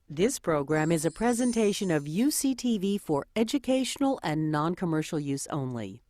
This program is a presentation of UCTV for educational and non-commercial use only.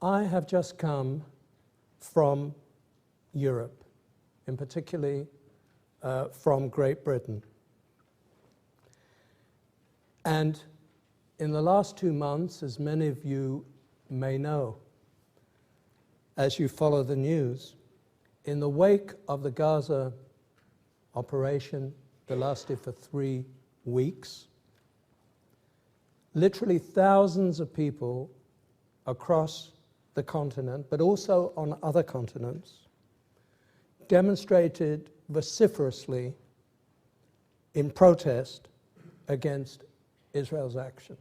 I have just come from Europe, in particularly from Great Britain. And in the last 2 months, as many of you may know, as you follow the news, in the wake of the Gaza operation that lasted for 3 weeks, literally thousands of people across the continent, but also on other continents, demonstrated vociferously in protest against Israel's actions.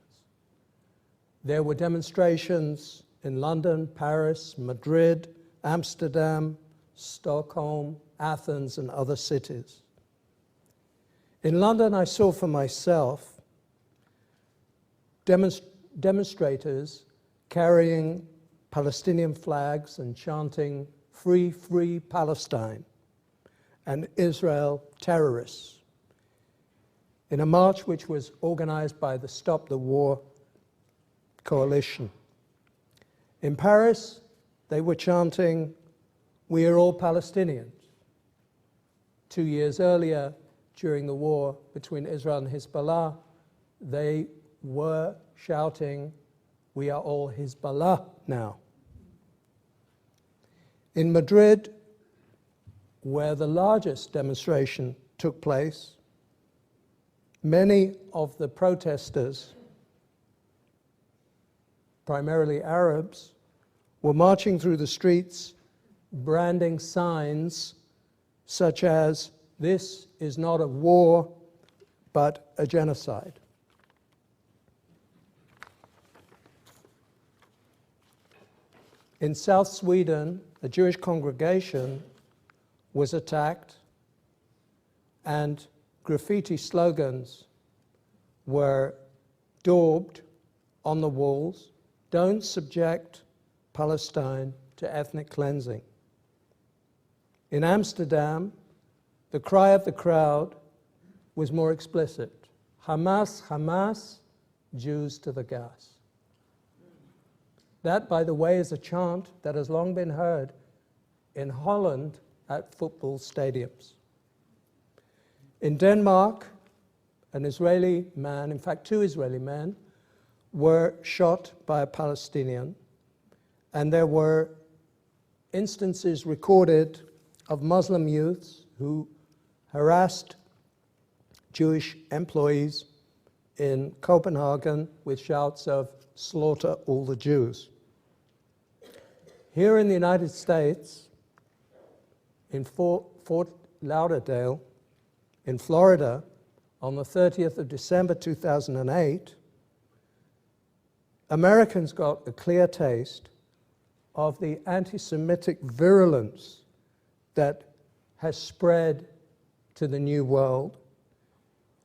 There were demonstrations in London, Paris, Madrid, Amsterdam, Stockholm, Athens, and other cities. In London, I saw for myself demonstrators carrying Palestinian flags and chanting, "Free, free Palestine," and Israel terrorists, in a march which was organized by the Stop the War coalition. In Paris, they were chanting, "We are all Palestinians." 2 years earlier, during the war between Israel and Hezbollah, they were shouting, "We are all Hezbollah now." In Madrid, where the largest demonstration took place, many of the protesters, primarily Arabs, were marching through the streets, branding signs such as, "This is not a war, but a genocide." In South Sweden, a Jewish congregation was attacked and graffiti slogans were daubed on the walls, "Don't subject Palestine to ethnic cleansing." In Amsterdam, the cry of the crowd was more explicit, "Hamas, Hamas, Jews to the gas." That, by the way, is a chant that has long been heard in Holland at football stadiums. In Denmark, an Israeli man, in fact 2 Israeli men, were shot by a Palestinian, and there were instances recorded of Muslim youths who harassed Jewish employees in Copenhagen with shouts of "Slaughter all the Jews." Here in the United States, in Fort Lauderdale, in Florida, on the 30th of December 2008, Americans got a clear taste of the anti-Semitic virulence that has spread to the New World,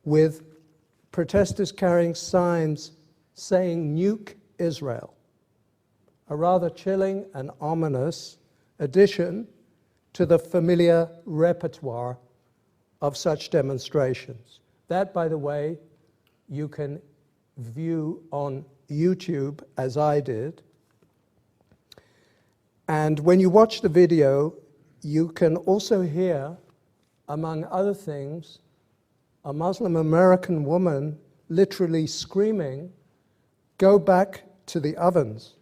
with protesters carrying signs saying "Nuke Israel," a rather chilling and ominous addition to the familiar repertoire of such demonstrations. That, by the way, you can view on YouTube, as I did. And when you watch the video, you can also hear, among other things, a Muslim American woman literally screaming, "Go back to the ovens.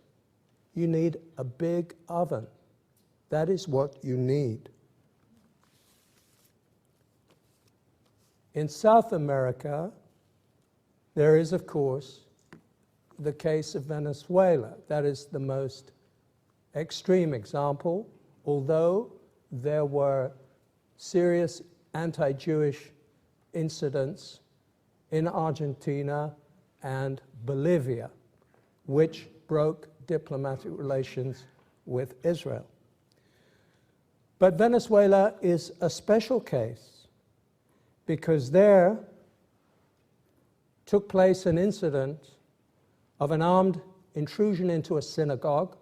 You need a big oven. That is what you need." In South America, there is, of course, the case of Venezuela. That is the most extreme example, although there were serious anti-Jewish incidents in Argentina and Bolivia, which broke diplomatic relations with Israel. But Venezuela is a special case because there took place an incident of an armed intrusion into a synagogue,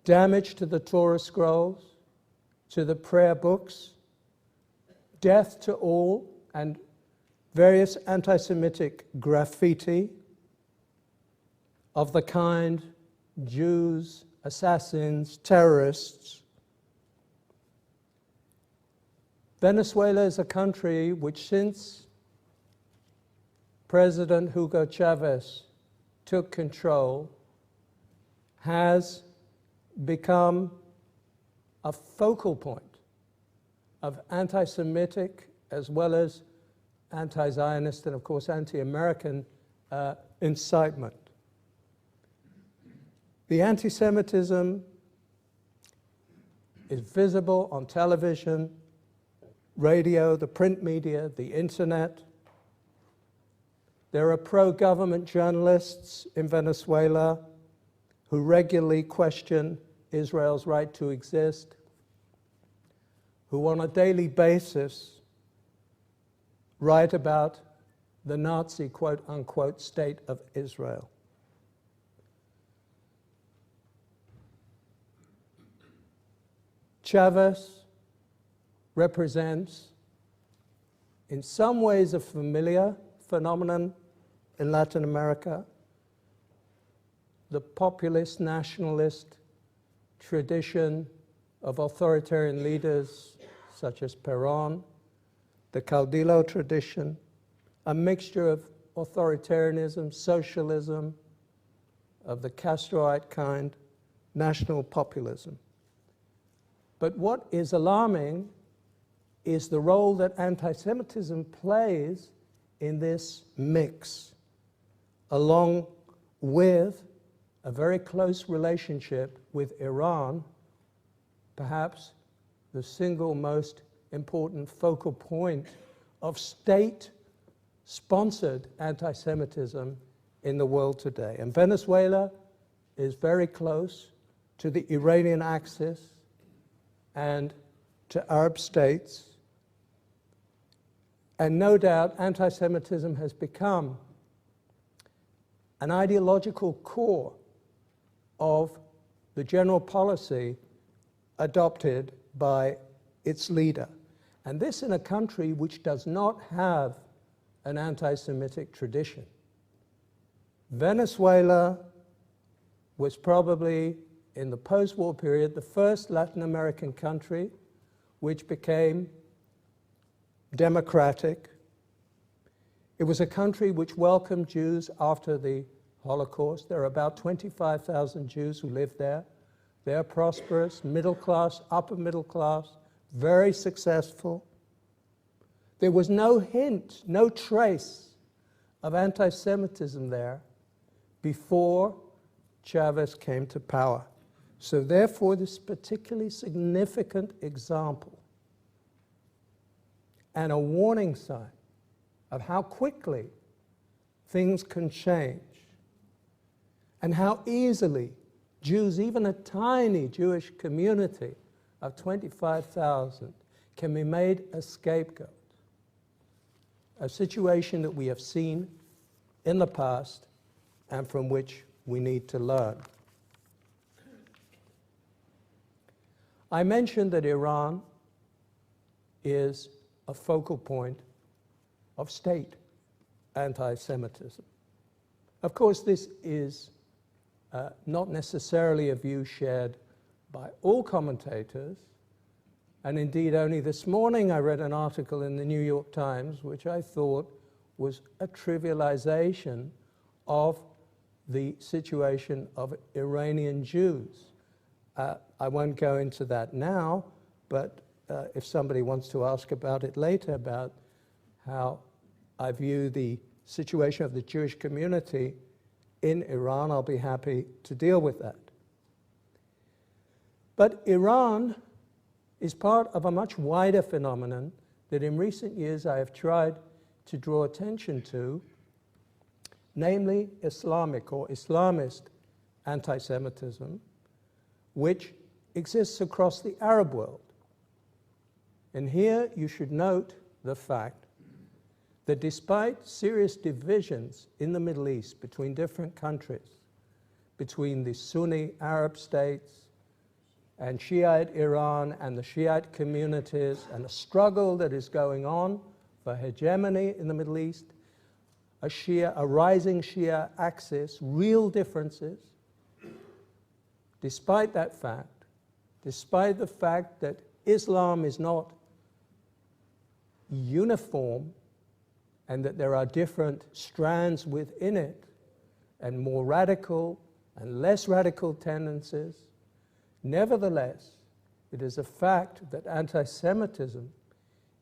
damage to the Torah scrolls, to the prayer books, death to all, and various anti-Semitic graffiti of the kind Jews, assassins, terrorists. Venezuela is a country which, since President Hugo Chavez took control, has become a focal point of anti-Semitic as well as anti-Zionist and, of course, anti-American incitement. The anti-Semitism is visible on television, radio, the print media, the internet. There are pro-government journalists in Venezuela who regularly question Israel's right to exist, who on a daily basis write about the Nazi, quote-unquote, state of Israel. Chavez represents, in some ways, a familiar phenomenon in Latin America, the populist nationalist tradition of authoritarian leaders such as Perón, the Caudillo tradition, a mixture of authoritarianism, socialism, of the Castroite kind, national populism. But what is alarming is the role that anti-Semitism plays in this mix, along with a very close relationship with Iran, perhaps the single most important focal point of state-sponsored anti-Semitism in the world today. And Venezuela is very close to the Iranian axis and to Arab states. And no doubt anti-Semitism has become an ideological core of the general policy adopted by its leader. And this in a country which does not have an anti-Semitic tradition. Venezuela was probably, in the post-war period, the first Latin American country which became democratic. It was a country which welcomed Jews after the Holocaust. There are about 25,000 Jews who live there. They're prosperous, middle class, upper middle class, very successful. There was no hint, no trace of anti-Semitism there before Chavez came to power. So therefore, this particularly significant example and a warning sign of how quickly things can change and how easily Jews, even a tiny Jewish community of 25,000, can be made a scapegoat. A situation that we have seen in the past and from which we need to learn. I mentioned that Iran is a focal point of state anti-Semitism. Of course, this is not necessarily a view shared by all commentators, and indeed only this morning I read an article in the New York Times which I thought was a trivialization of the situation of Iranian Jews. I won't go into that now, but if somebody wants to ask about it later, about how I view the situation of the Jewish community in Iran, I'll be happy to deal with that. But Iran is part of a much wider phenomenon that in recent years I have tried to draw attention to, namely Islamic or Islamist anti-Semitism, which exists across the Arab world. And here you should note the fact that despite serious divisions in the Middle East between different countries, between the Sunni Arab states and Shiite Iran and the Shiite communities, and a struggle that is going on for hegemony in the Middle East, a rising Shia axis, real differences. Despite that fact, despite the fact that Islam is not uniform and that there are different strands within it and more radical and less radical tendencies, nevertheless, it is a fact that anti-Semitism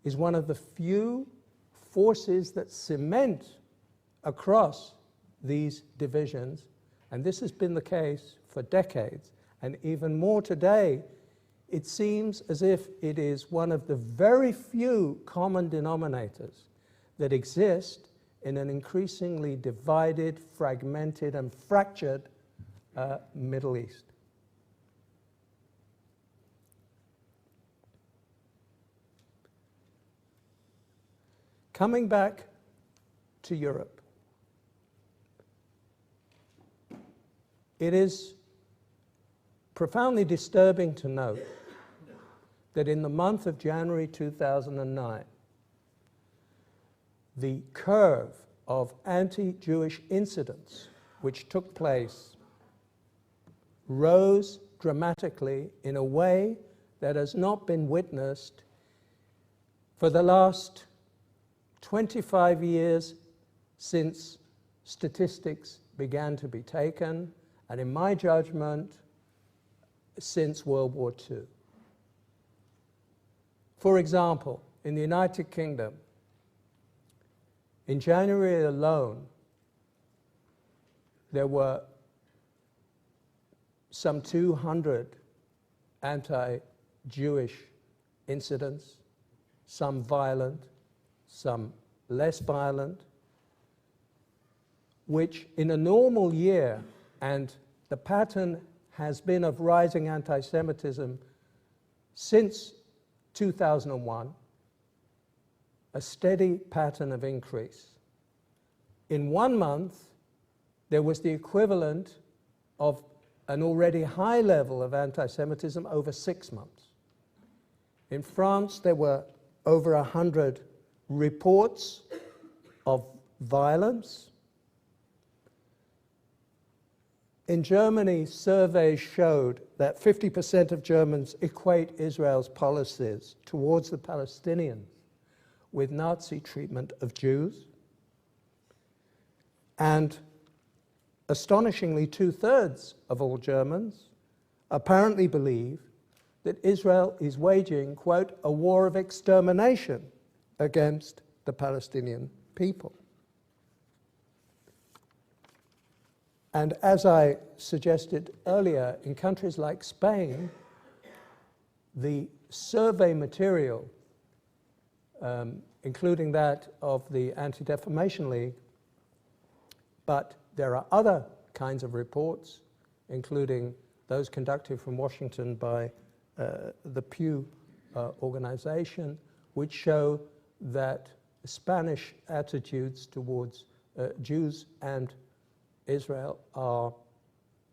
is one of the few forces that cement across these divisions, and this has been the case for decades, and even more today. It seems as if it is one of the very few common denominators that exist in an increasingly divided, fragmented, and fractured Middle East. Coming back to Europe, it is profoundly disturbing to note that in the month of January 2009, the curve of anti-Jewish incidents which took place rose dramatically in a way that has not been witnessed for the last 25 years since statistics began to be taken, and in my judgment, since World War II. For example, in the United Kingdom, in January alone, there were some 200 anti-Jewish incidents, some violent, some less violent, which in a normal year, and the pattern has been of rising anti-Semitism since 2001, a steady pattern of increase. In 1 month, there was the equivalent of an already high level of anti-Semitism over 6 months. In France, there were over 100 reports of violence. In Germany, surveys showed that 50% of Germans equate Israel's policies towards the Palestinians with Nazi treatment of Jews. And astonishingly, 2/3 of all Germans apparently believe that Israel is waging, quote, a war of extermination against the Palestinian people. And as I suggested earlier, in countries like Spain, the survey material, including that of the Anti-Defamation League, but there are other kinds of reports, including those conducted from Washington by the Pew organization, which show that Spanish attitudes towards Jews and Israel are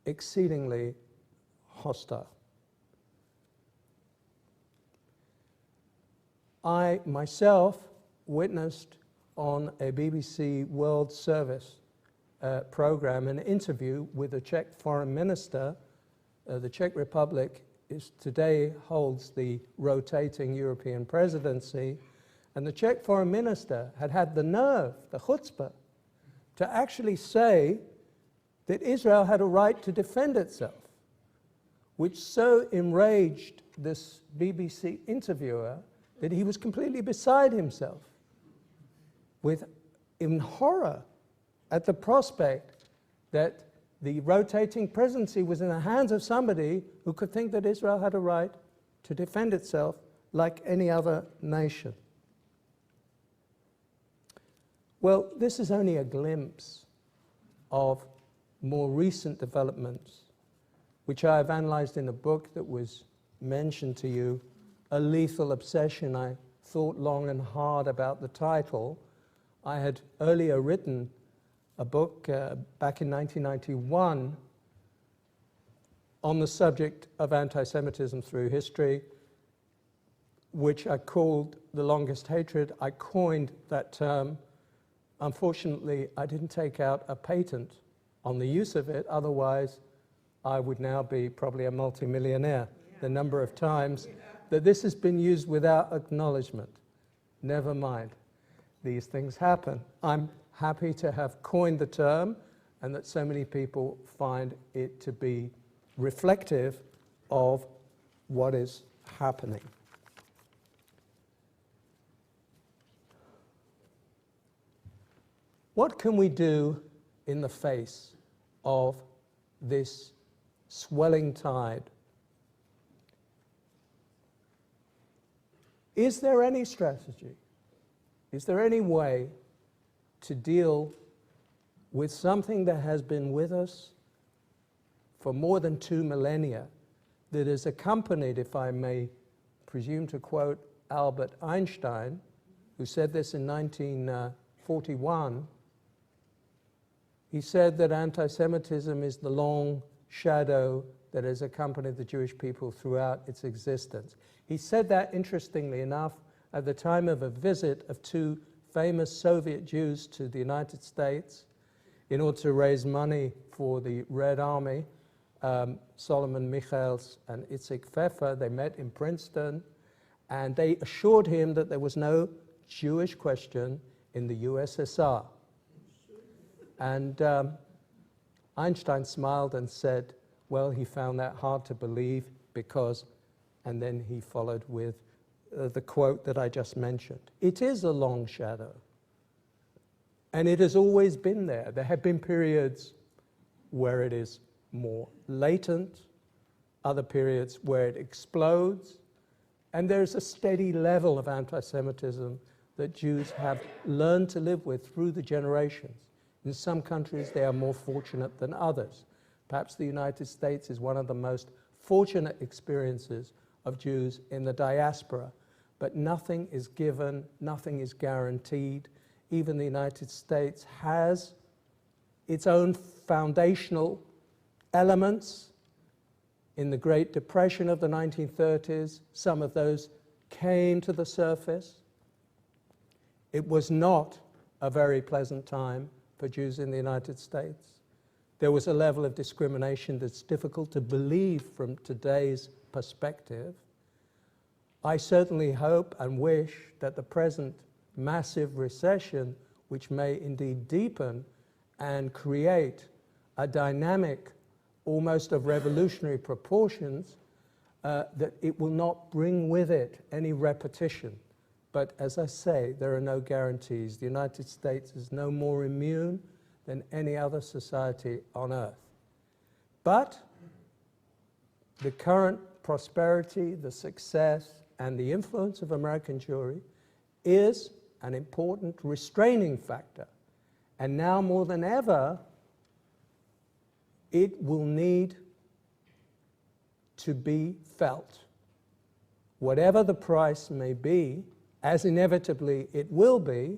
exceedingly hostile. I myself witnessed on a BBC World Service program an interview with the Czech foreign minister. The Czech Republic today holds the rotating European presidency, and the Czech foreign minister had the nerve, the chutzpah, to actually say that Israel had a right to defend itself, which so enraged this BBC interviewer that he was completely beside himself in horror at the prospect that the rotating presidency was in the hands of somebody who could think that Israel had a right to defend itself like any other nation. Well, this is only a glimpse of more recent developments, which I have analyzed in a book that was mentioned to you, A Lethal Obsession. I thought long and hard about the title. I had earlier written a book back in 1991 on the subject of anti-Semitism through history, which I called The Longest Hatred. I coined that term. Unfortunately, I didn't take out a patent on the use of it, otherwise I would now be probably a multimillionaire. The number of times that this has been used without acknowledgement. Never mind. These things happen. I'm happy to have coined the term and that so many people find it to be reflective of what is happening. What can we do in the face of this swelling tide? Is there any strategy? Is there any way to deal with something that has been with us for more than 2 millennia, that is accompanied, if I may presume to quote Albert Einstein, who said this in 1941, he said that anti-Semitism is the long shadow that has accompanied the Jewish people throughout its existence. He said that, interestingly enough, at the time of a visit of 2 famous Soviet Jews to the United States in order to raise money for the Red Army, Solomon Michels and Itzik Pfeffer. They met in Princeton, and they assured him that there was no Jewish question in the USSR. And Einstein smiled and said, well, he found that hard to believe because, and then he followed with the quote that I just mentioned. It is a long shadow, and it has always been there. There have been periods where it is more latent, other periods where it explodes, and there's a steady level of anti-Semitism that Jews have learned to live with through the generations. In some countries, they are more fortunate than others. Perhaps the United States is one of the most fortunate experiences of Jews in the diaspora, but nothing is given, nothing is guaranteed. Even the United States has its own foundational elements. In the Great Depression of the 1930s, some of those came to the surface. It was not a very pleasant time for Jews in the United States. There was a level of discrimination that's difficult to believe from today's perspective. I certainly hope and wish that the present massive recession, which may indeed deepen and create a dynamic almost of revolutionary proportions, that it will not bring with it any repetition. But as I say, there are no guarantees. The United States is no more immune than any other society on earth. But the current prosperity, the success, and the influence of American Jewry is an important restraining factor. And now more than ever, it will need to be felt. Whatever the price may be, as inevitably it will be,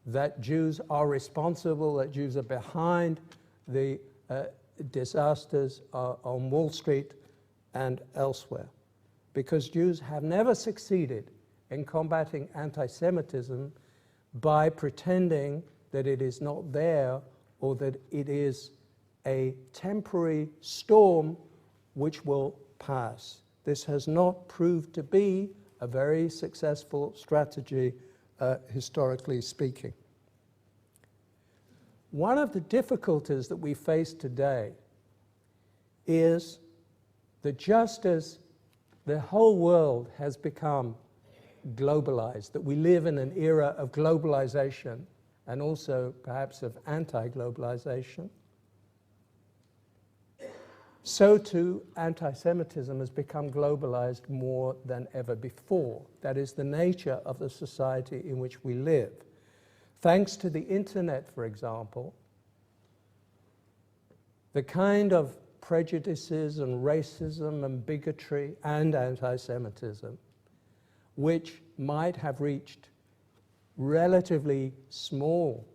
that Jews are responsible, that Jews are behind the disasters on Wall Street and elsewhere. Because Jews have never succeeded in combating anti-Semitism by pretending that it is not there or that it is a temporary storm which will pass. This has not proved to be a very successful strategy, historically speaking. One of the difficulties that we face today is that just as the whole world has become globalized, that we live in an era of globalization and also perhaps of anti-globalization, so too anti-Semitism has become globalized more than ever before. That is the nature of the society in which we live. Thanks to the internet, for example, the kind of prejudices and racism and bigotry and anti-Semitism which might have reached relatively small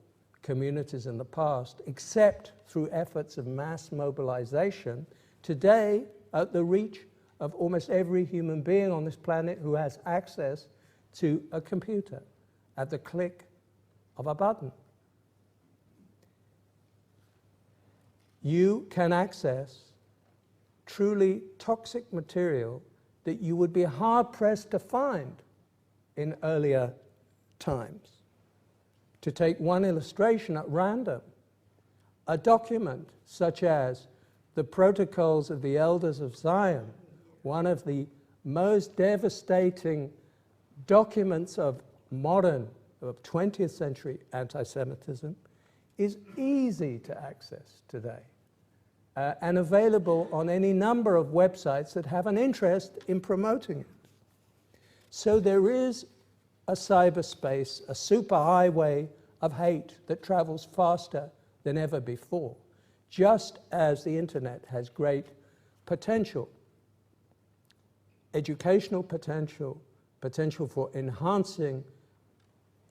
communities in the past, except through efforts of mass mobilization, today at the reach of almost every human being on this planet who has access to a computer at the click of a button. You can access truly toxic material that you would be hard-pressed to find in earlier times. To take one illustration at random, a document such as the Protocols of the Elders of Zion, one of the most devastating documents of modern, of 20th century anti-Semitism, is easy to access today and available on any number of websites that have an interest in promoting it. So there is a cyberspace, a superhighway of hate that travels faster than ever before, just as the internet has great potential, educational potential, potential for enhancing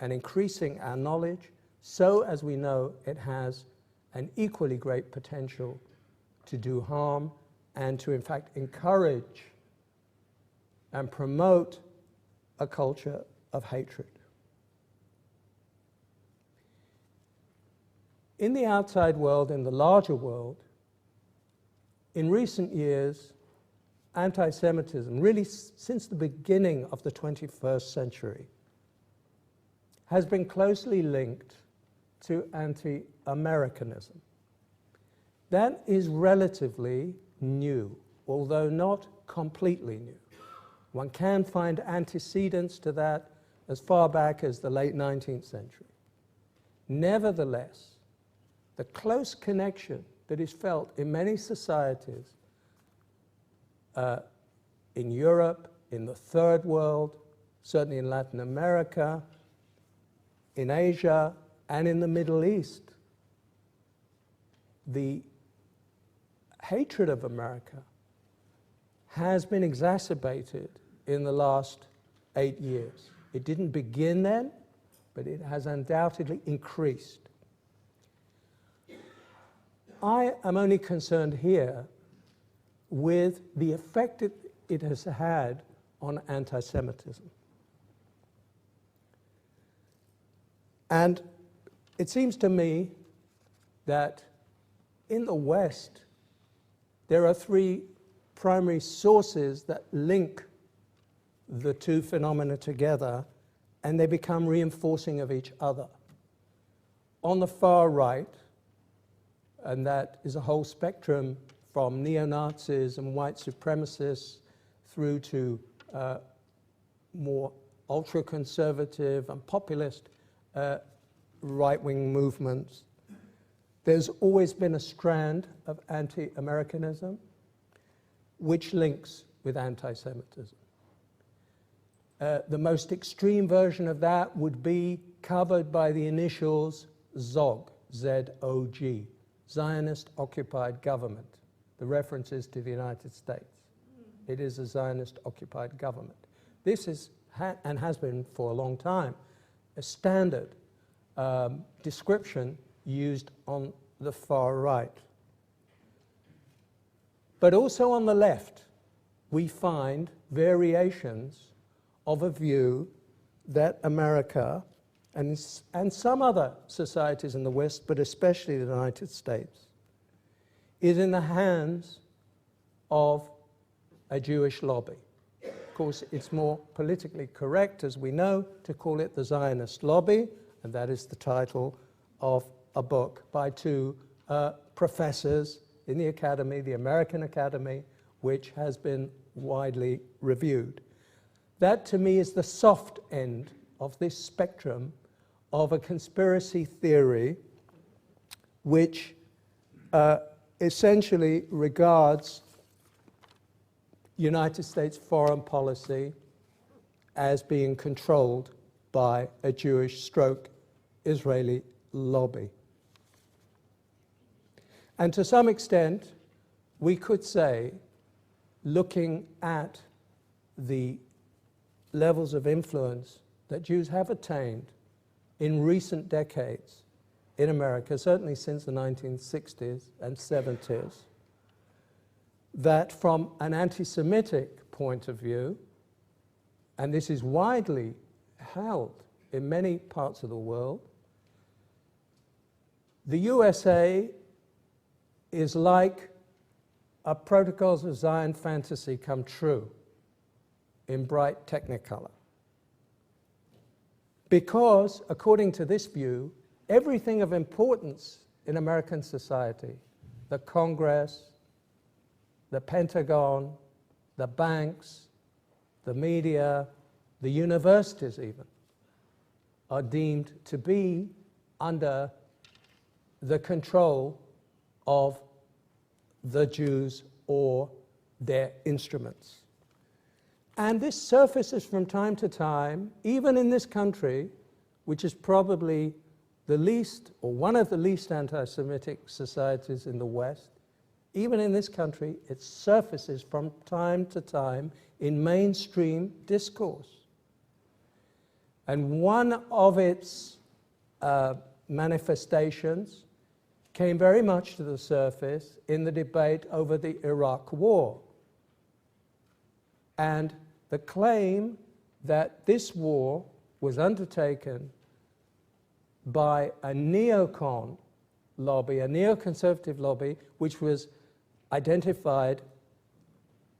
and increasing our knowledge, so as we know it has an equally great potential to do harm and to in fact encourage and promote a culture of hatred. In the outside world, in the larger world, in recent years, anti-Semitism, really since the beginning of the 21st century, has been closely linked to anti-Americanism. That is relatively new, although not completely new. One can find antecedents to that as far back as the late 19th century. Nevertheless, the close connection that is felt in many societies in Europe, in the Third World, certainly in Latin America, in Asia, and in the Middle East, the hatred of America has been exacerbated in the last 8 years. It didn't begin then, but it has undoubtedly increased. I am only concerned here with the effect it has had on anti-Semitism. And it seems to me that in the West, there are three primary sources that link the two phenomena together, and they become reinforcing of each other. On the far right, and that is a whole spectrum from neo-Nazis and white supremacists through to more ultra-conservative and populist right-wing movements. There's always been a strand of anti-Americanism which links with anti-Semitism. The most extreme version of that would be covered by the initials ZOG, Z-O-G, Zionist Occupied Government. The reference is to the United States. It is a Zionist occupied government. This is, and has been for a long time, a standard description used on the far right. But also on the left, we find variations of a view that America and some other societies in the West, but especially the United States, is in the hands of a Jewish lobby. Of course, it's more politically correct, as we know, to call it the Zionist lobby, and that is the title of a book by two professors in the Academy, the American Academy, which has been widely reviewed. That, to me, is the soft end of this spectrum of a conspiracy theory which essentially regards United States foreign policy as being controlled by a Jewish stroke Israeli lobby. And to some extent, we could say, looking at the levels of influence that Jews have attained in recent decades in America, certainly since the 1960s and 70s, that from an anti-Semitic point of view, and this is widely held in many parts of the world, the USA is like a Protocols of Zion fantasy come true in bright technicolor. Because, according to this view, everything of importance in American society, the Congress, the Pentagon, the banks, the media, the universities even, are deemed to be under the control of the Jews or their instruments. And this surfaces from time to time, even in this country, which is probably the least, or one of the least anti-Semitic societies in the West. Even in this country, it surfaces from time to time in mainstream discourse. And one of its manifestations came very much to the surface in the debate over the Iraq War. And the claim that this war was undertaken by a neocon lobby, a neoconservative lobby, which was identified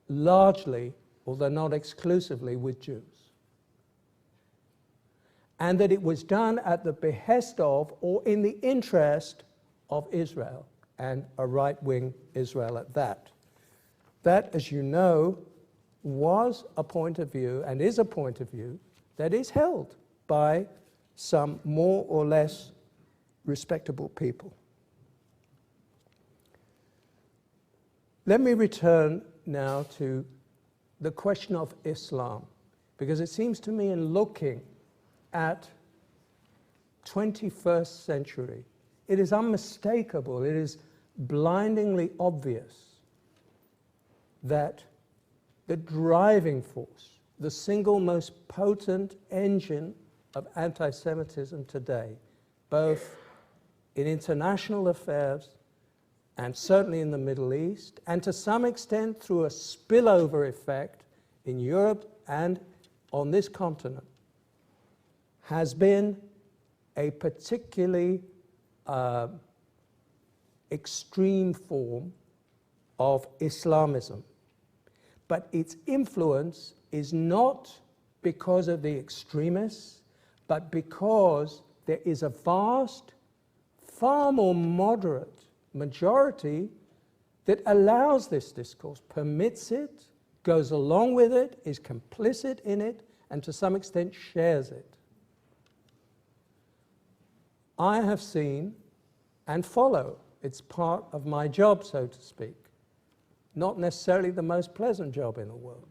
largely, although not exclusively, with Jews. And that it was done at the behest of, or in the interest of Israel, and a right-wing Israel at that. That, as you know, was a point of view, and is a point of view, that is held by some more or less respectable people. Let me return now to the question of Islam, because it seems to me, in looking at 21st century, it is unmistakable, it is blindingly obvious that the driving force, the single most potent engine of anti-Semitism today, both in international affairs and certainly in the Middle East, and to some extent through a spillover effect in Europe and on this continent, has been a particularly extreme form of Islamism. But its influence is not because of the extremists, but because there is a vast, far more moderate majority that allows this discourse, permits it, goes along with it, is complicit in it, and to some extent shares it. I have seen and follow, it's part of my job, so to speak, not necessarily the most pleasant job in the world.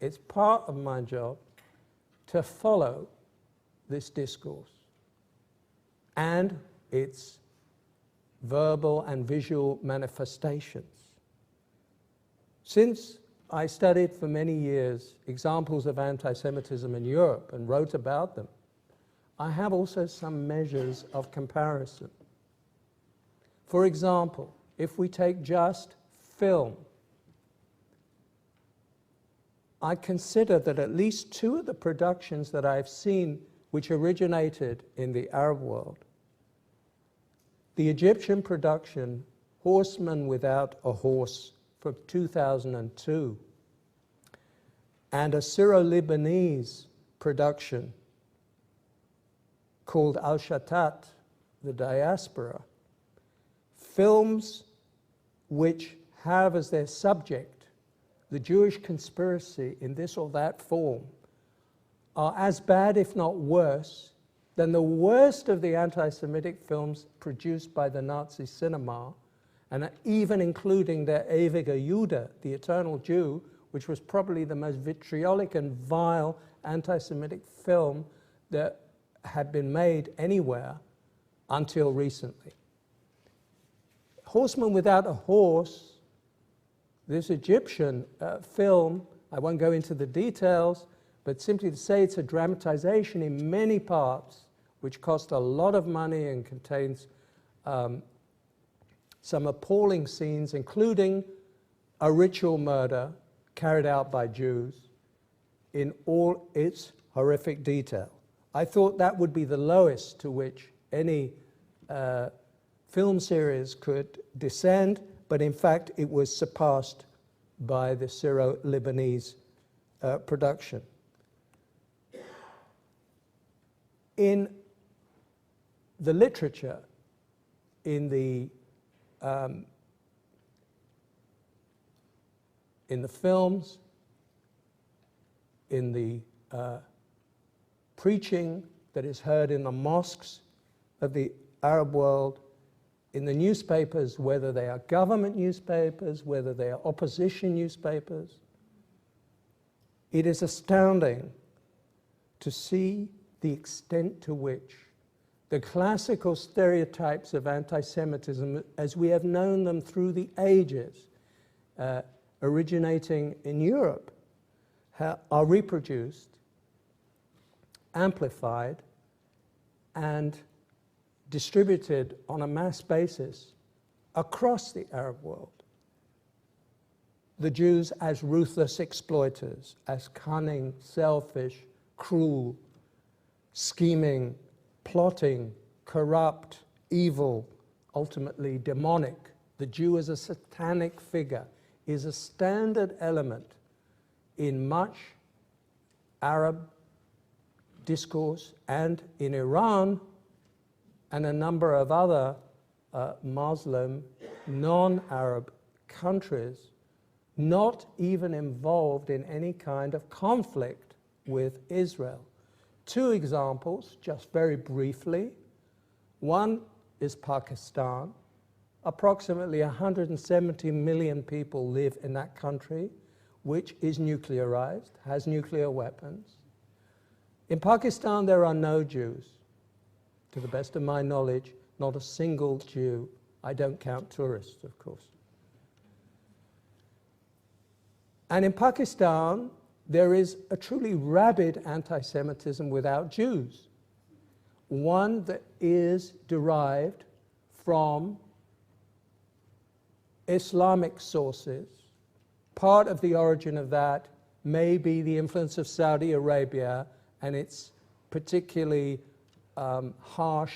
It's part of my job to follow this discourse and its verbal and visual manifestations. Since I studied for many years examples of anti-Semitism in Europe and wrote about them, I have also some measures of comparison. For example, if we take just film, I consider that at least two of the productions that I've seen which originated in the Arab world, the Egyptian production, Horseman Without a Horse, from 2002, and a Syro-Lebanese production called Al-Shatat, The Diaspora, films which have as their subject the Jewish conspiracy in this or that form, are as bad, if not worse, than the worst of the anti-Semitic films produced by the Nazi cinema, and even including their ewiger Jude, the eternal Jew, which was probably the most vitriolic and vile anti-Semitic film that had been made anywhere until recently. Horseman Without a Horse, this Egyptian film, I won't go into the details, but simply to say it's a dramatization in many parts, which cost a lot of money and contains some appalling scenes, including a ritual murder carried out by Jews in all its horrific detail. I thought that would be the lowest to which any film series could descend, but in fact it was surpassed by the Syro-Lebanese production. In the literature, in the films, in the preaching that is heard in the mosques of the Arab world, in the newspapers, whether they are government newspapers, whether they are opposition newspapers, it is astounding to see the extent to which the classical stereotypes of anti-Semitism, as we have known them through the ages, originating in Europe, are reproduced, amplified, and distributed on a mass basis across the Arab world. The Jews as ruthless exploiters, as cunning, selfish, cruel, scheming, plotting, corrupt, evil, ultimately demonic. The Jew as a satanic figure is a standard element in much Arab discourse, and in Iran and a number of other Muslim, non-Arab countries, not even involved in any kind of conflict with Israel. Two examples, just very briefly. One is Pakistan. Approximately 170 million people live in that country, which is nuclearized, has nuclear weapons. In Pakistan, there are no Jews. To the best of my knowledge, not a single Jew. I don't count tourists, of course. And in Pakistan, there is a truly rabid anti-Semitism without Jews. One that is derived from Islamic sources. Part of the origin of that may be the influence of Saudi Arabia and its particularly harsh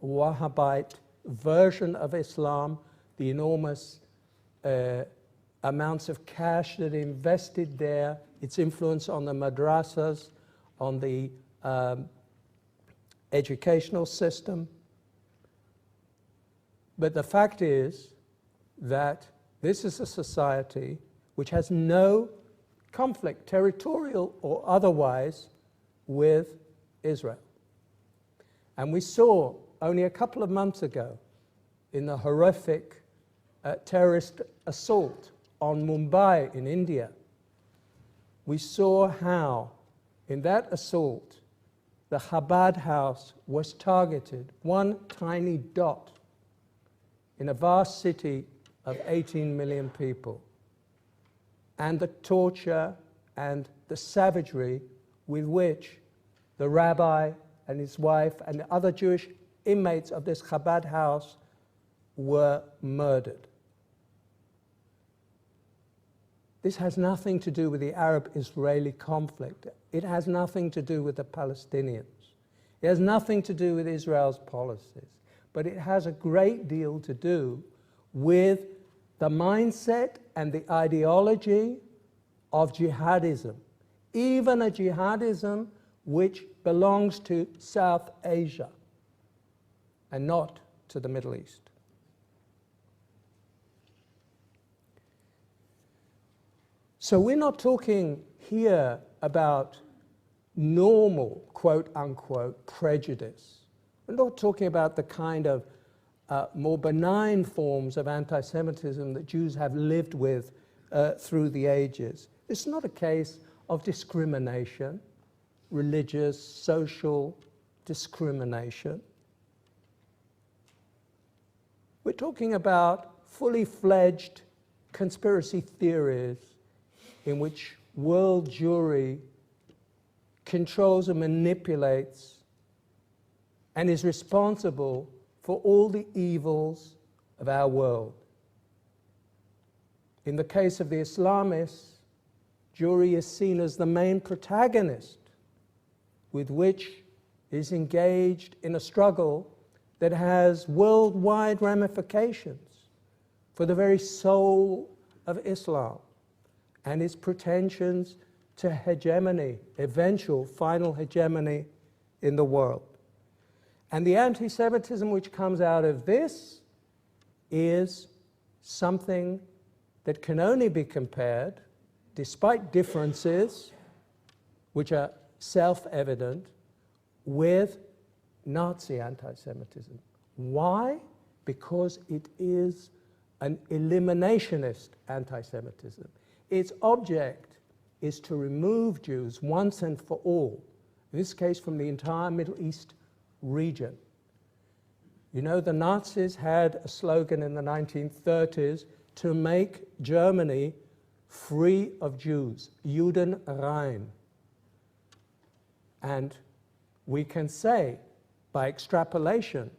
Wahhabite version of Islam, the enormous amounts of cash that invested there, its influence on the madrasas, on the educational system. But the fact is that this is a society which has no conflict, territorial or otherwise, with Israel. And we saw only a couple of months ago in the horrific terrorist assault on Mumbai in India, we saw how in that assault the Chabad house was targeted, one tiny dot in a vast city of 18 million people, and the torture and the savagery with which the rabbi and his wife and the other Jewish inmates of this Chabad house were murdered. This has nothing to do with the Arab-Israeli conflict. It has nothing to do with the Palestinians. It has nothing to do with Israel's policies. But it has a great deal to do with the mindset and the ideology of jihadism, even a jihadism which belongs to South Asia and not to the Middle East. So we're not talking here about normal, quote unquote, prejudice. We're not talking about the kind of more benign forms of anti-Semitism that Jews have lived with through the ages. It's not a case of discrimination, religious, social discrimination. We're talking about fully fledged conspiracy theories in which world Jewry controls and manipulates and is responsible for all the evils of our world. In the case of the Islamists, Jewry is seen as the main protagonist with which is engaged in a struggle that has worldwide ramifications for the very soul of Islam and its pretensions to hegemony, eventual final hegemony in the world. And the anti-Semitism which comes out of this is something that can only be compared, despite differences which are self-evident, with Nazi anti-Semitism. Why? Because it is an eliminationist anti-Semitism. Its object is to remove Jews once and for all, in this case from the entire Middle East region. You know, the Nazis had a slogan in the 1930s to make Germany free of Jews, Juden rein. And we can say, by extrapolation,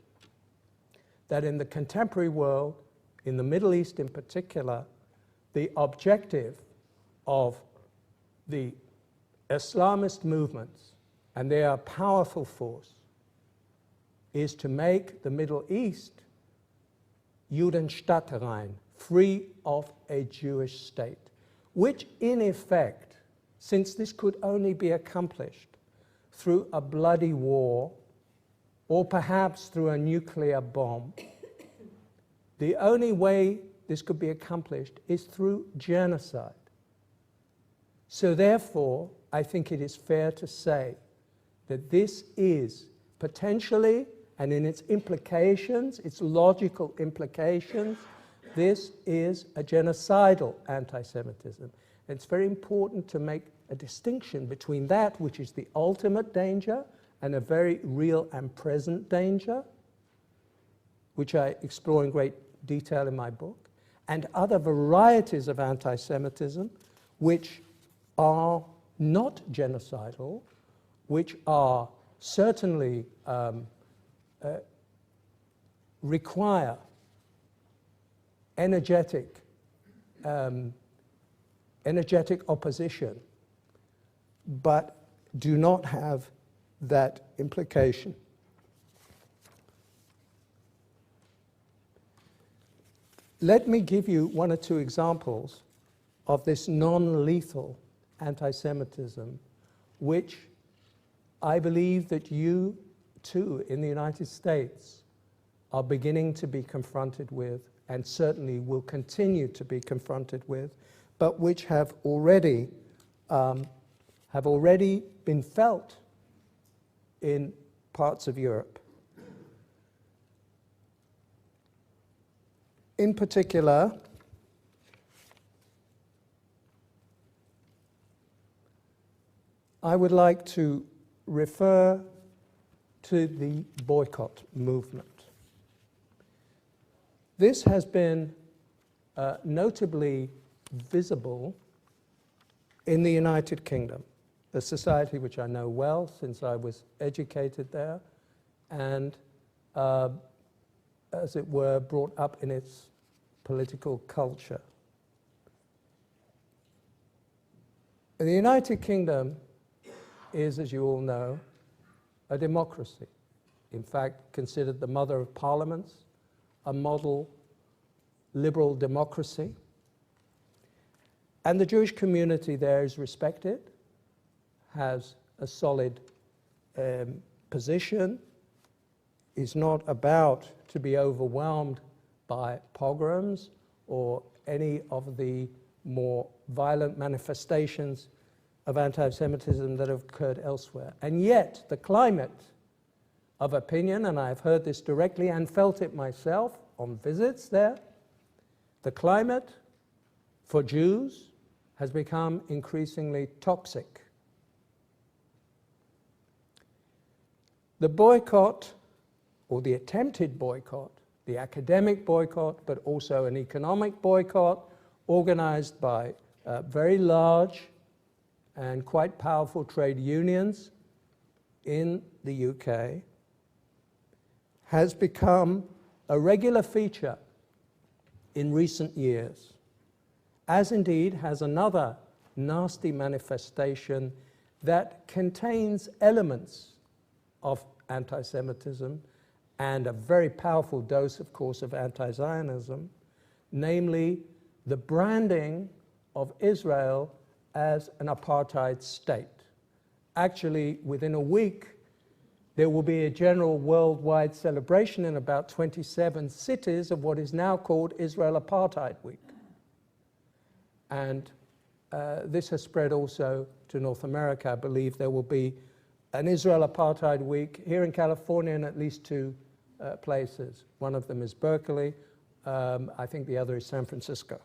that in the contemporary world, in the Middle East in particular, the objective of the Islamist movements, and they are a powerful force, is to make the Middle East Judenstadtrein, free of a Jewish state, which in effect, since this could only be accomplished through a bloody war, or perhaps through a nuclear bomb, the only way this could be accomplished is through genocide. So therefore, I think it is fair to say that this is potentially, and in its implications, its logical implications, this is a genocidal anti-Semitism. And it's very important to make a distinction between that which is the ultimate danger and a very real and present danger, which I explore in great detail in my book, and other varieties of anti-Semitism which are not genocidal, which are certainly require energetic opposition, but do not have that implication. Let me give you one or two examples of this non-lethal anti-Semitism, which I believe that you too in the United States are beginning to be confronted with, and certainly will continue to be confronted with, but which have already been felt in parts of Europe. In particular, I would like to refer to the boycott movement. This has been notably visible in the United Kingdom, a society which I know well since I was educated there, and as it were, brought up in its political culture. The United Kingdom is, as you all know, a democracy. In fact, considered the mother of parliaments, a model liberal democracy. And the Jewish community there is respected, has a solid position, is not about to be overwhelmed by pogroms or any of the more violent manifestations of anti-Semitism that have occurred elsewhere. And yet, the climate of opinion, and I've heard this directly and felt it myself on visits there. The climate for Jews has become increasingly toxic. The boycott, or the attempted boycott, the academic boycott, but also an economic boycott organized by very large and quite powerful trade unions in the UK, has become a regular feature in recent years, as indeed has another nasty manifestation that contains elements of anti-Semitism and a very powerful dose, of course, of anti-Zionism, namely the branding of Israel as an apartheid state. Actually, within a week, there will be a general worldwide celebration in about 27 cities of what is now called Israel Apartheid Week. And this has spread also to North America. I believe there will be an Israel Apartheid Week here in California in at least two places. One of them is Berkeley. I think the other is San Francisco.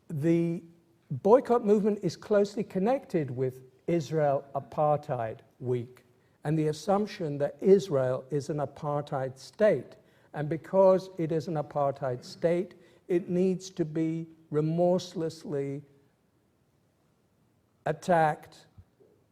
The boycott movement is closely connected with Israel Apartheid Week and the assumption that Israel is an apartheid state. And because it is an apartheid state, it needs to be remorselessly attacked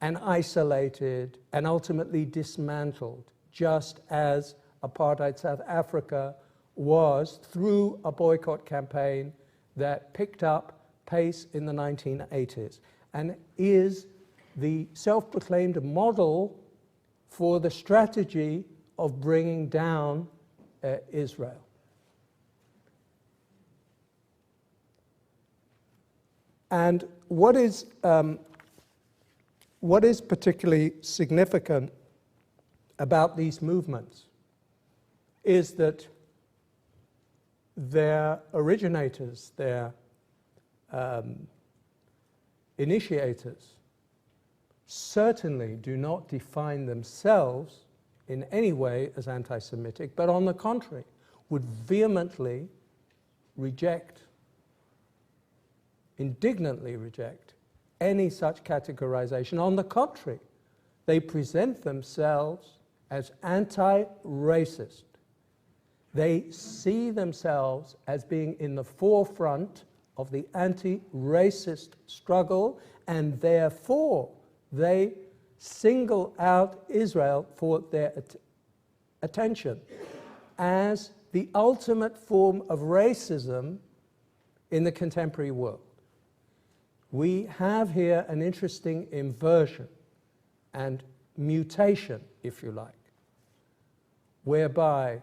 and isolated and ultimately dismantled, just as apartheid South Africa was through a boycott campaign that picked up pace in the 1980s and is the self-proclaimed model for the strategy of bringing down Israel. And what is particularly significant about these movements is that their originators, their initiators, certainly do not define themselves in any way as anti-Semitic, but on the contrary, would vehemently reject, indignantly reject, any such categorization. On the contrary, they present themselves as anti-racist. They see themselves as being in the forefront of the anti-racist struggle, and therefore they single out Israel for their attention as the ultimate form of racism in the contemporary world. We have here an interesting inversion and mutation, if you like, whereby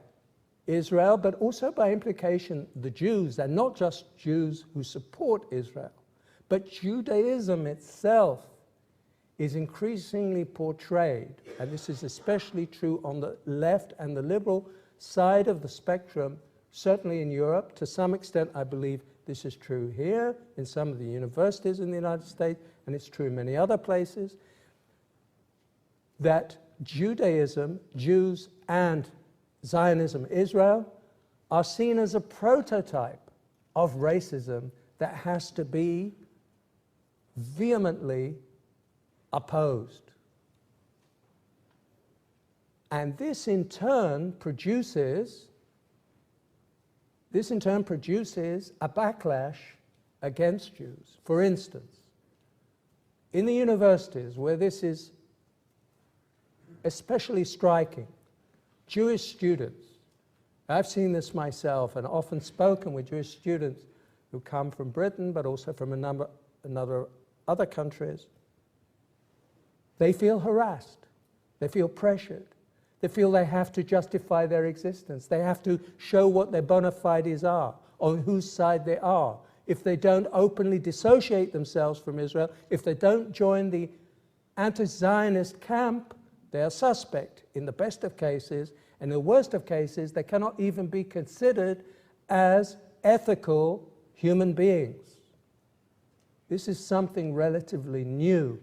Israel, but also by implication the Jews, and not just Jews who support Israel, but Judaism itself is increasingly portrayed, and this is especially true on the left and the liberal side of the spectrum, certainly in Europe. To some extent, I believe this is true here in some of the universities in the United States, and it's true in many other places, that Judaism, Jews, and Zionism, Israel, are seen as a prototype of racism that has to be vehemently opposed. And this in turn produces a backlash against Jews. For instance, in the universities where this is especially striking, Jewish students, I've seen this myself and often spoken with Jewish students who come from Britain, but also from a number of other countries. They feel harassed, they feel pressured, they feel they have to justify their existence, they have to show what their bona fides are, on whose side they are. If they don't openly dissociate themselves from Israel, if they don't join the anti-Zionist camp, they are suspect in the best of cases, and in the worst of cases, they cannot even be considered as ethical human beings. This is something relatively new.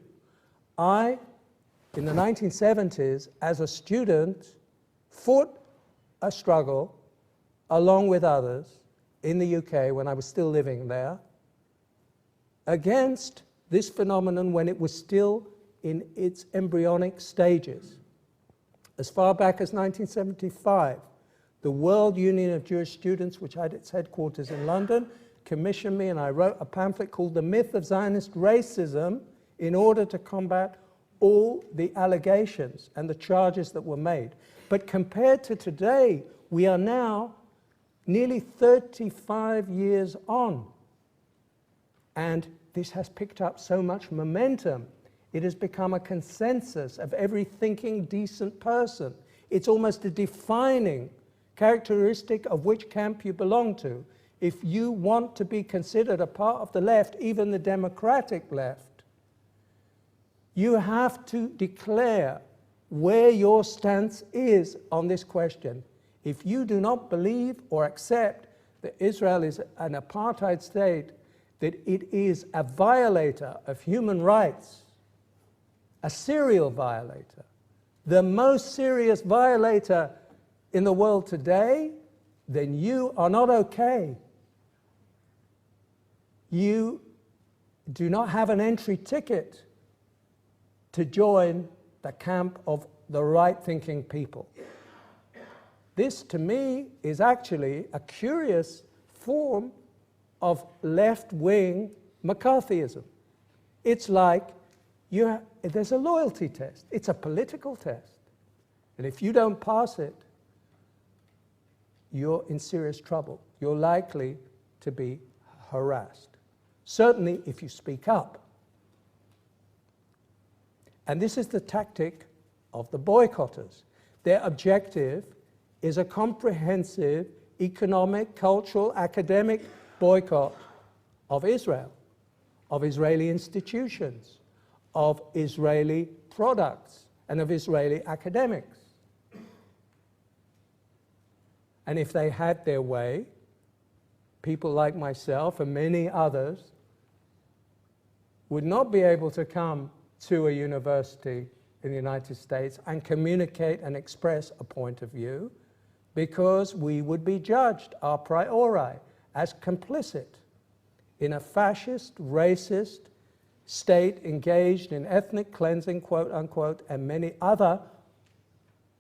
I in the 1970s, as a student, fought a struggle along with others in the UK when I was still living there against this phenomenon when it was still in its embryonic stages. As far back as 1975, the World Union of Jewish Students, which had its headquarters in London, commissioned me, and I wrote a pamphlet called The Myth of Zionist Racism in order to combat all the allegations and the charges that were made. But compared to today, we are now nearly 35 years on. And this has picked up so much momentum. It has become a consensus of every thinking, decent person. It's almost a defining characteristic of which camp you belong to. If you want to be considered a part of the left, even the democratic left, you have to declare where your stance is on this question. If you do not believe or accept that Israel is an apartheid state, that it is a violator of human rights, a serial violator, the most serious violator in the world today, then you are not okay. You do not have an entry ticket to join the camp of the right-thinking people. This, to me, is actually a curious form of left-wing McCarthyism. It's like there's a loyalty test. It's a political test. And if you don't pass it, you're in serious trouble. You're likely to be harassed. Certainly if you speak up. And this is the tactic of the boycotters. Their objective is a comprehensive economic, cultural, academic boycott of Israel, of Israeli institutions, of Israeli products, and of Israeli academics. And if they had their way, people like myself and many others would not be able to come to a university in the United States and communicate and express a point of view, because we would be judged a priori as complicit in a fascist, racist state engaged in ethnic cleansing, quote unquote, and many other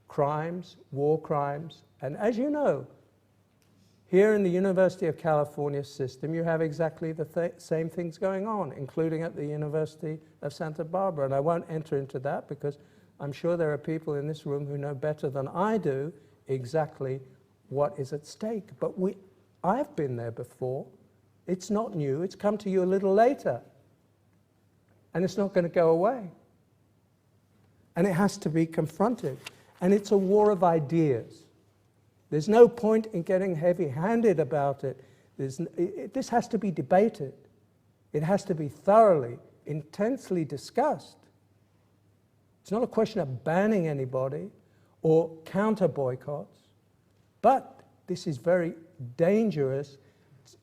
crimes, war crimes. And as you know, here in the University of California system, you have exactly the same things going on, including at the University of Santa Barbara. And I won't enter into that because I'm sure there are people in this room who know better than I do exactly what is at stake. But I've been there before. It's not new. It's come to you a little later. And it's not going to go away. And it has to be confronted. And it's a war of ideas. There's no point in getting heavy-handed about it. This has to be debated. It has to be thoroughly, intensely discussed. It's not a question of banning anybody or counter-boycotts, but this is very dangerous,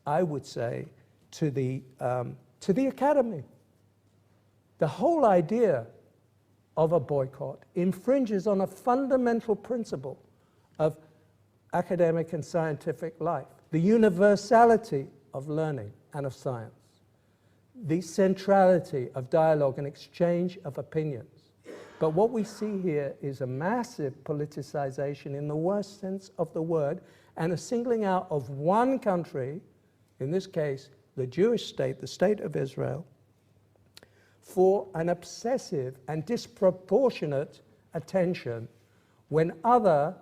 I would say, to the academy. The whole idea of a boycott infringes on a fundamental principle of academic and scientific life, the universality of learning and of science, the centrality of dialogue and exchange of opinions. But what we see here is a massive politicization in the worst sense of the word, and a singling out of one country, in this case, the Jewish state, the state of Israel, for an obsessive and disproportionate attention when other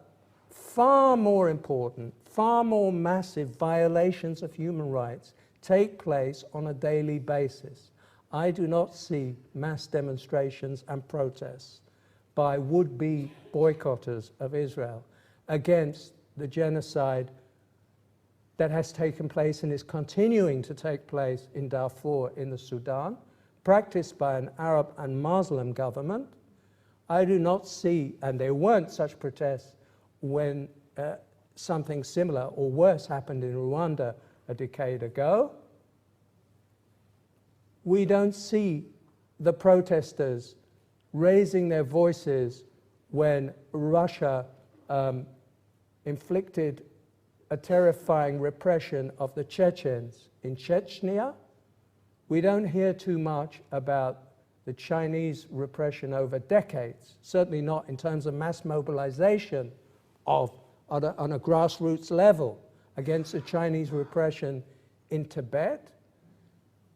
far more important, far more massive violations of human rights take place on a daily basis. I do not see mass demonstrations and protests by would-be boycotters of Israel against the genocide that has taken place and is continuing to take place in Darfur in the Sudan, practiced by an Arab and Muslim government. I do not see, and there weren't such protests when something similar or worse happened in Rwanda a decade ago. We don't see the protesters raising their voices when Russia inflicted a terrifying repression of the Chechens in Chechnya. We don't hear too much about the Chinese repression over decades, certainly not in terms of mass mobilization on a grassroots level against the Chinese repression in Tibet.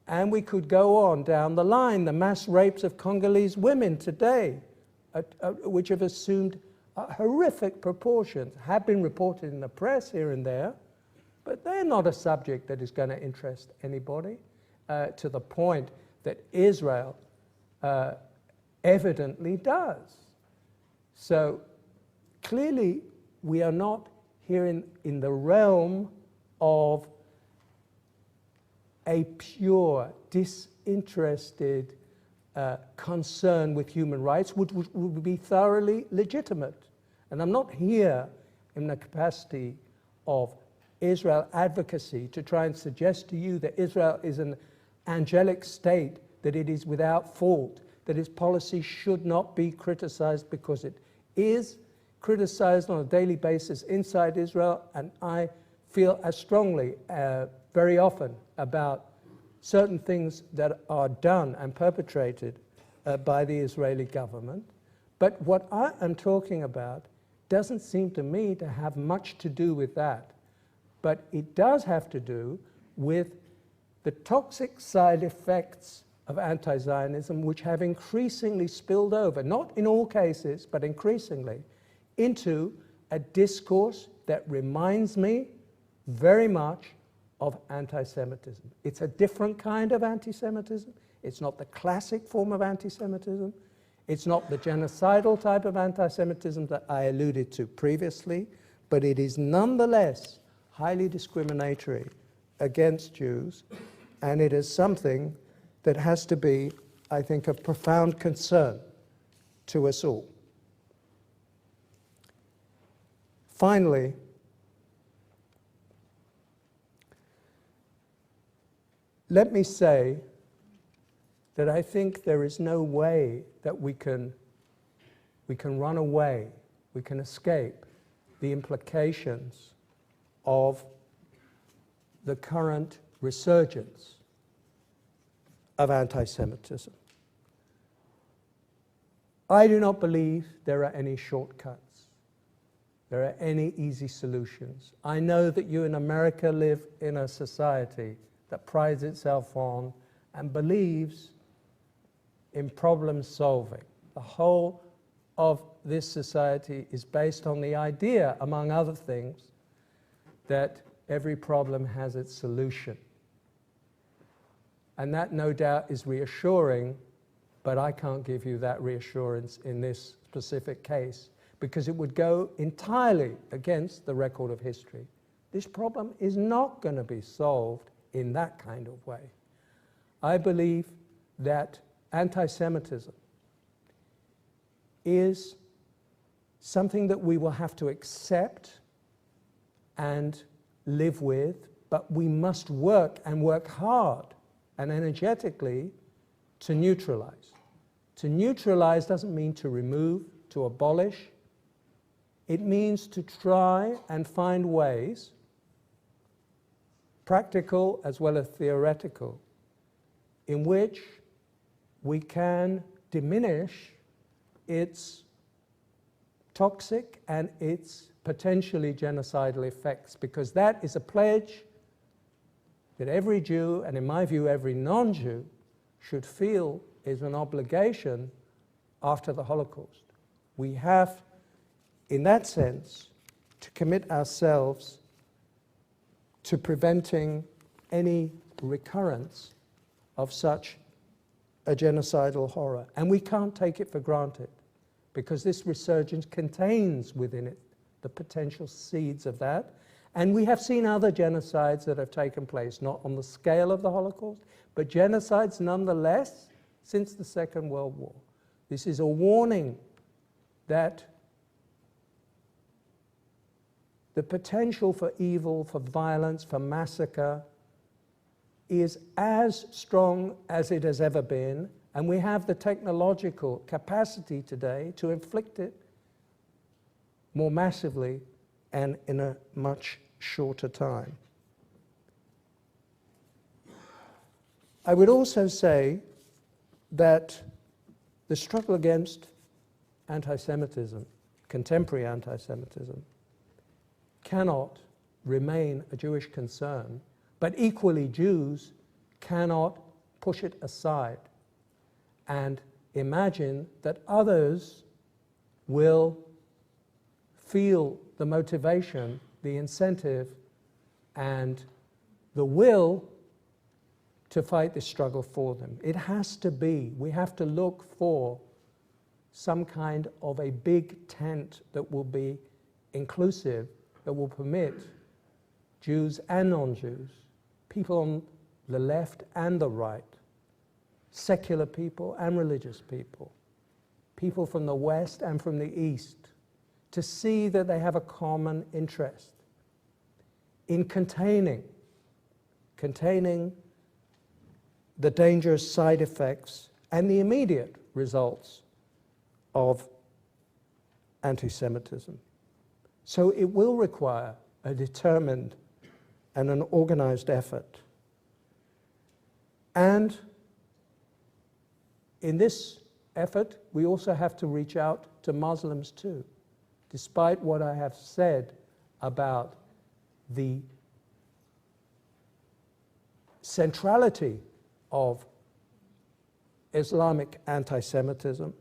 And we could go on down the line, the mass rapes of Congolese women today, which have assumed horrific proportions, have been reported in the press here and there, but they're not a subject that is going to interest anybody to the point that Israel evidently does. So clearly we are not here in the realm of a pure, disinterested concern with human rights, which would be thoroughly legitimate. And I'm not here in the capacity of Israel advocacy to try and suggest to you that Israel is an angelic state, that it is without fault, that its policy should not be criticized, because it is criticized on a daily basis inside Israel, and I feel as strongly very often about certain things that are done and perpetrated by the Israeli government. But what I am talking about doesn't seem to me to have much to do with that. But it does have to do with the toxic side effects of anti-Zionism, which have increasingly spilled over, not in all cases, but increasingly, into a discourse that reminds me very much of anti-Semitism. It's a different kind of anti-Semitism. It's not the classic form of anti-Semitism. It's not the genocidal type of anti-Semitism that I alluded to previously, but it is nonetheless highly discriminatory against Jews, and it is something that has to be, I think, of profound concern to us all. Finally, let me say that I think there is no way that we can run away, we can escape the implications of the current resurgence of anti-Semitism. I do not believe there are any shortcuts. There are any easy solutions. I know that you in America live in a society that prides itself on and believes in problem solving. The whole of this society is based on the idea, among other things, that every problem has its solution. And that no doubt is reassuring, but I can't give you that reassurance in this specific case, because it would go entirely against the record of history. This problem is not going to be solved in that kind of way. I believe that anti-Semitism is something that we will have to accept and live with, but we must work and work hard and energetically to neutralize. To neutralize doesn't mean to remove, to abolish. It means to try and find ways, practical as well as theoretical, in which we can diminish its toxic and its potentially genocidal effects, because that is a pledge that every Jew, and in my view every non-Jew, should feel is an obligation after the Holocaust. We have, in that sense, to commit ourselves to preventing any recurrence of such a genocidal horror. And we can't take it for granted, because this resurgence contains within it the potential seeds of that. And we have seen other genocides that have taken place, not on the scale of the Holocaust, but genocides nonetheless since the Second World War. This is a warning that the potential for evil, for violence, for massacre is as strong as it has ever been, And we have the technological capacity today to inflict it more massively and in a much shorter time. I would also say that the struggle against anti-Semitism, contemporary anti-Semitism, cannot remain a Jewish concern, but equally Jews cannot push it aside and imagine that others will feel the motivation, the incentive, and the will to fight this struggle for them. It has to be. We have to look for some kind of a big tent that will be inclusive, that will permit Jews and non-Jews, people on the left and the right, secular people and religious people, people from the West and from the East, to see that they have a common interest in containing the dangerous side effects and the immediate results of anti-Semitism. So it will require a determined and an organized effort. And in this effort, we also have to reach out to Muslims too. Despite what I have said about the centrality of Islamic anti-Semitism,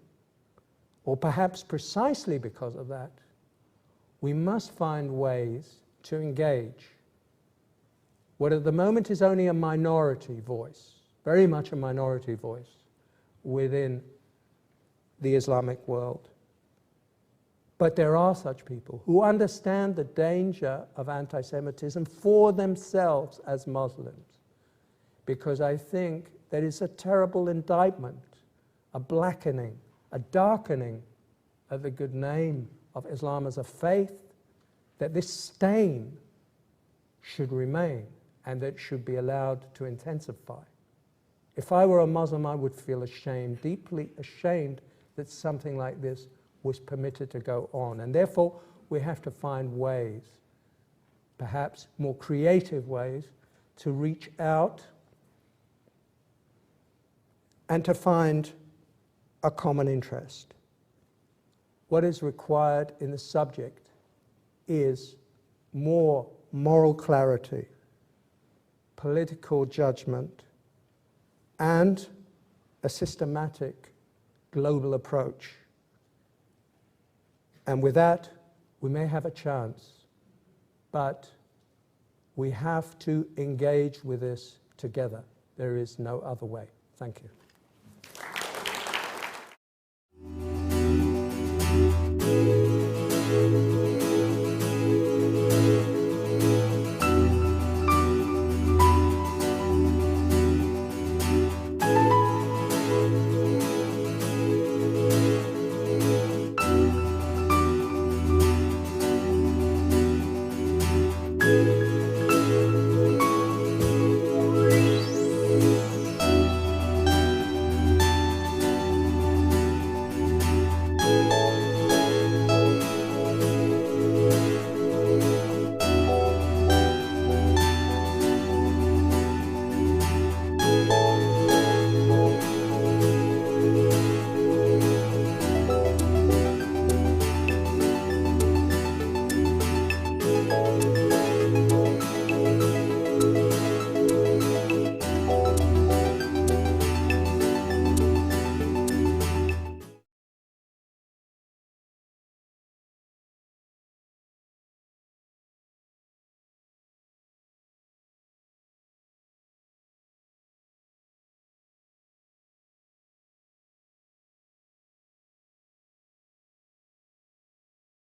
or perhaps precisely because of that, we must find ways to engage what at the moment is only a minority voice, very much a minority voice within the Islamic world. But there are such people who understand the danger of anti-Semitism for themselves as Muslims, because I think there is a terrible indictment, a blackening, a darkening of the good name of Islam as a faith, that this stain should remain and that should be allowed to intensify. If I were a Muslim, I would feel ashamed, deeply ashamed, that something like this was permitted to go on. And therefore, we have to find ways, perhaps more creative ways, to reach out and to find a common interest. What is required in the subject is more moral clarity, political judgment, and a systematic global approach. And with that, we may have a chance, but we have to engage with this together. There is no other way. Thank you.